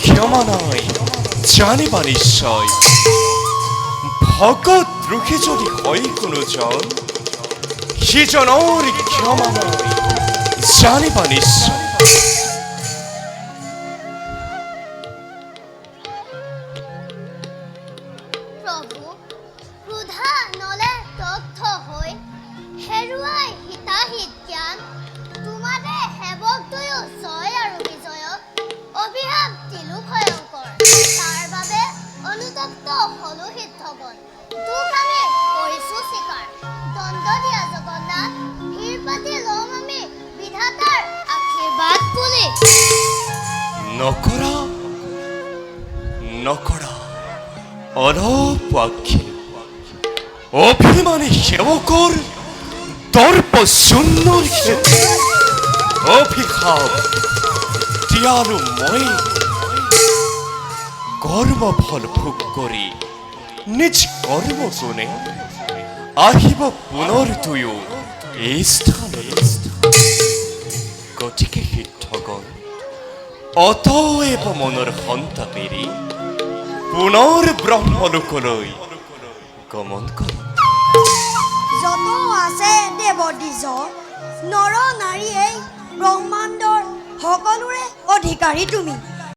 ক্ষমা নাই জানিবা নিশ্চয় ভগত দ্ৰোহী যদি হয় কোনোজন সিজনৰ ক্ষমা নাই জানিবা নিশ্চয় প্ৰভু ক্ৰোধা নলে তথ্য হৈ হেৰুৱাই হিতাহিত জ্ঞান তোমাৰে সেৱক দুয়ো জয় আৰু বিজয়ক অভিশাপ দিলো ভয়ংকৰ তাৰ বাবে অনুতপ্ত হলো সিদ্ধগণ দুখ আমি কৰিছো স্বীকাৰ দণ্ড দিয়া জগন্নাথ ভিৰ পাতি লম আমি বিধাতাৰ আশীৰ্বাদ বুলি নকৰা নকৰা অলপ আক্ষেপ অভিমানী সেৱকৰ দৰ্প শূন্যৰ ক্ষেত্ৰত অভিশাপ দিয়ালো মই কৰ্মফল ভোগ কৰি নিজ কৰ্ম গুণে আহিব পুনৰ দুয়ো এই স্থানলৈ গতিকে সিদ্ধগণ অতএৱ মনৰ সন্তাপ এৰি পুনৰ ব্ৰহ্মলোকলৈ গমন কৰ যত আছে দেৱদ্বিজ নৰ নাৰী এই ব্ৰহ্মাণ্ডৰ সকলোৰে অধিকাৰী তুমি